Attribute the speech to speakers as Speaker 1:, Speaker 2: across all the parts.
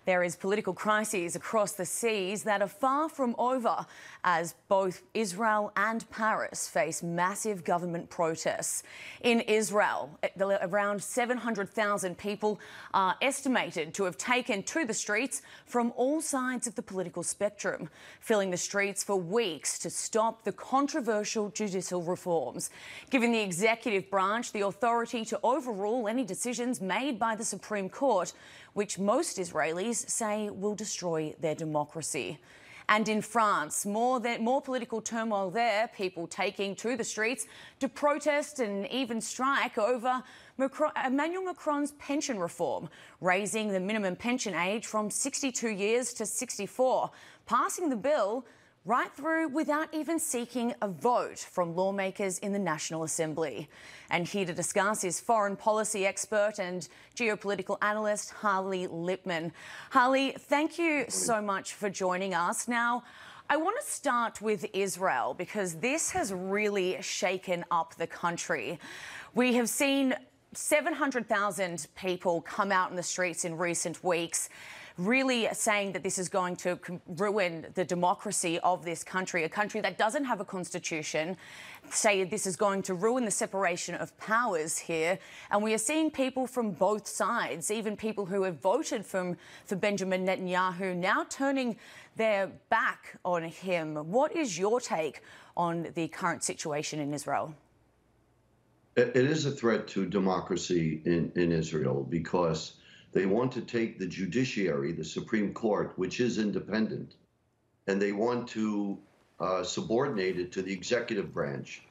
Speaker 1: There is political crises across the seas that are far from over as both Israel and Paris face massive government protests. In Israel, around 700,000 people are estimated to have taken to the streets from all sides of the political spectrum, filling the streets for weeks to stop the controversial judicial reforms, giving the executive branch the authority to overrule any decisions made by the Supreme Court, which most Israelis say will destroy their democracy. And in France, more political turmoil there, people taking to the streets to protest and even strike over Emmanuel Macron's pension reform, raising the minimum pension age from 62 years to 64, passing the bill right through without even seeking a vote from lawmakers in the National Assembly. And here to discuss is foreign policy expert and geopolitical analyst Harley Lippman. Harley, thank you so much for joining us. Now, I want to start with Israel because this has really shaken up the country. We have seen 700,000 people come out in the streets in recent weeks, really saying that this is going to ruin the democracy of this country, a country that doesn't have a constitution, say this is going to ruin the separation of powers here. And we are seeing people from both sides, even people who have voted for Benjamin Netanyahu, now turning their back on him. What is your take on the current situation in Israel?
Speaker 2: It is a threat to democracy in Israel because they want to take the judiciary, the Supreme Court, which is independent, and they want to subordinate it to the executive branch,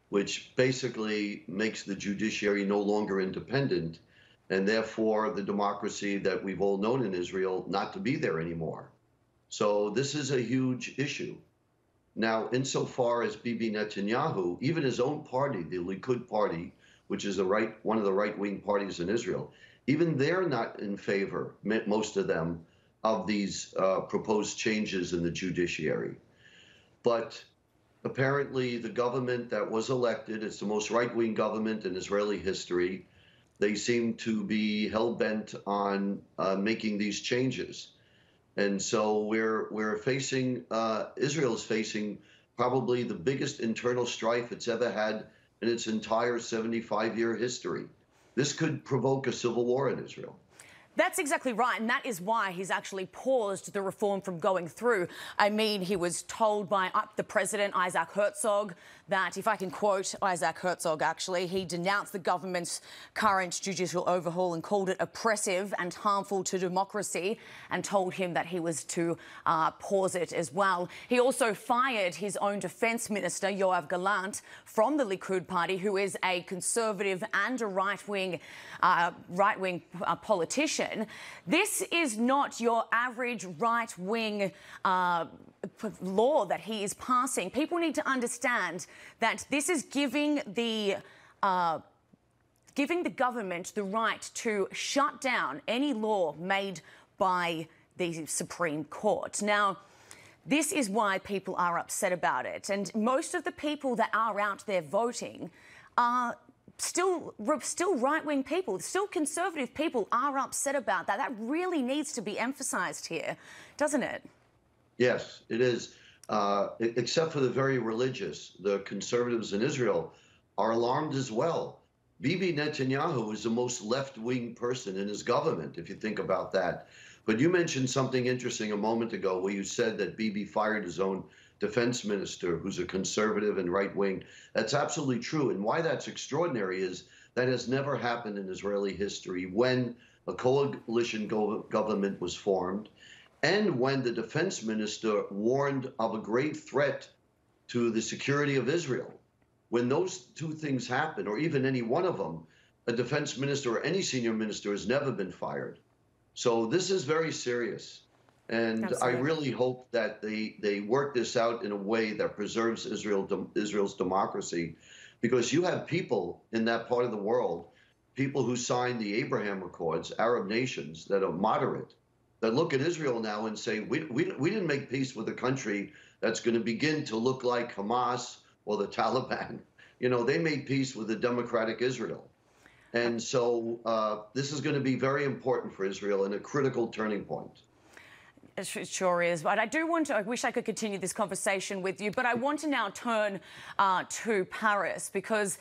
Speaker 2: which basically makes the judiciary no longer independent, and therefore the democracy that we've all known in Israel not to be there anymore. So this is a huge issue. Now, insofar as Bibi Netanyahu, even his own party, the Likud party, which is one of the right-wing parties in Israel, even they're not in favor, most of them, of these proposed changes in the judiciary. But apparently the government that was elected, it's the most right-wing government in Israeli history, they seem to be hell-bent on making these changes. And so we're facing, Israel's facing probably the biggest internal strife it's ever had in its entire 75-year history. This could provoke a civil war in Israel.
Speaker 1: That's exactly right, and that is why he's actually paused the reform from going through. I mean, he was told by the president, Isaac Herzog, that, if I can quote Isaac Herzog, actually, he denounced the government's current judicial overhaul and called it oppressive and harmful to democracy, and told him that he was to pause it as well. He also fired his own defence minister, Yoav Gallant, from the Likud party, who is a conservative and a right-wing politician. This is not your average right-wing law that he is passing. People need to understand that this is giving the government the right to shut down any law made by the Supreme Court. Now, this is why people are upset about it. And most of the people that are out there voting are still right-wing people, still conservative people are upset about that. That really needs to be emphasised here, doesn't it?
Speaker 2: Yes, it is. Except for the very religious, the conservatives in Israel are alarmed as well. Bibi Netanyahu is the most left-wing person in his government, if you think about that. But you mentioned something interesting a moment ago where you said that Bibi fired his own defense minister, who's a conservative and right-wing. That's absolutely true. And why that's extraordinary is that has never happened in Israeli history when a coalition government was formed and when the defense minister warned of a great threat to the security of Israel. When those two things happen, or even any one of them, a defense minister or any senior minister has never been fired. So this is very serious. And absolutely. I really hope that they work this out in a way that preserves Israel's democracy, because you have people in that part of the world, people who signed the Abraham Accords, Arab nations that are moderate, that look at Israel now and say, we didn't make peace with a country that's going to begin to look like Hamas or the Taliban. You know, they made peace with a democratic Israel. And so this is going to be very important for Israel and a critical turning point.
Speaker 1: It sure is. But I wish I could continue this conversation with you, but I want to now turn to Paris, because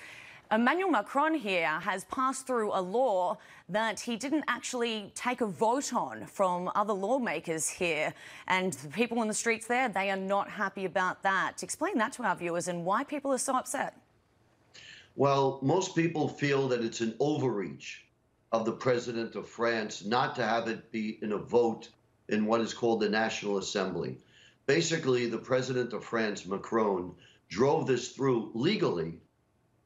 Speaker 1: Emmanuel Macron here has passed through a law that he didn't actually take a vote on from other lawmakers here. And the people in the streets there, they are not happy about that. Explain that to our viewers and why people are so upset.
Speaker 2: Well, most people feel that it's an overreach of the president of France not to have it be in a vote in what is called the National Assembly. Basically, the president of France, Macron, drove this through legally,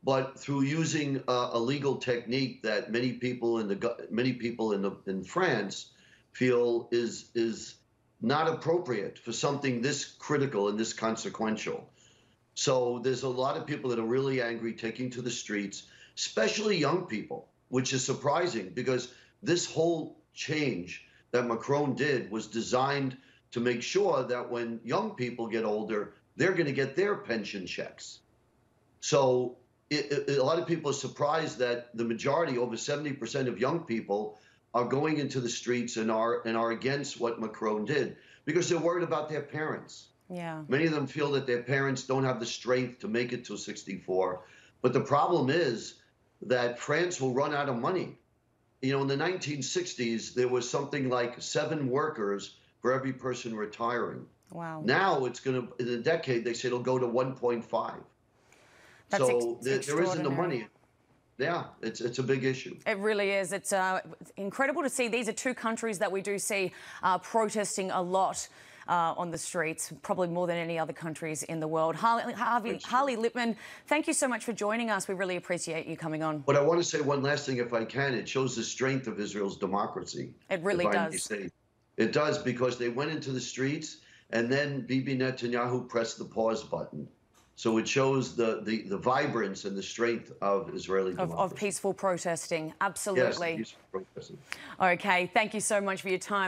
Speaker 2: but through using a legal technique that many people in France feel is not appropriate for something this critical and this consequential. So there's a lot of people that are really angry, taking to the streets, especially young people, which is surprising because this whole change that Macron did was designed to make sure that when young people get older, they're going to get their pension checks. So a lot of people are surprised that the majority, over 70% of young people, are going into the streets and are against what Macron did because they're worried about their parents.
Speaker 1: Yeah.
Speaker 2: Many of them feel that their parents don't have the strength to make it till 64. But the problem is that France will run out of money. You know, in the 1960s, there was something like 7 workers for every person retiring.
Speaker 1: Wow.
Speaker 2: Now it's going to, in a decade, they say it'll go to 1.5. So there isn't the money. Yeah, it's a big issue.
Speaker 1: It really is. It's incredible to see. These are two countries that we do see protesting a lot on the streets, probably more than any other countries in the world. Harley Lippman, thank you so much for joining us. We really appreciate you coming on.
Speaker 2: But I want to say one last thing, if I can. It shows the strength of Israel's democracy.
Speaker 1: It really does.
Speaker 2: It does, because they went into the streets and then Bibi Netanyahu pressed the pause button. So it shows the vibrance and the strength of Israeli democracy.
Speaker 1: Of peaceful protesting, absolutely.
Speaker 2: Yes, peaceful protesting.
Speaker 1: Okay, thank you so much for your time.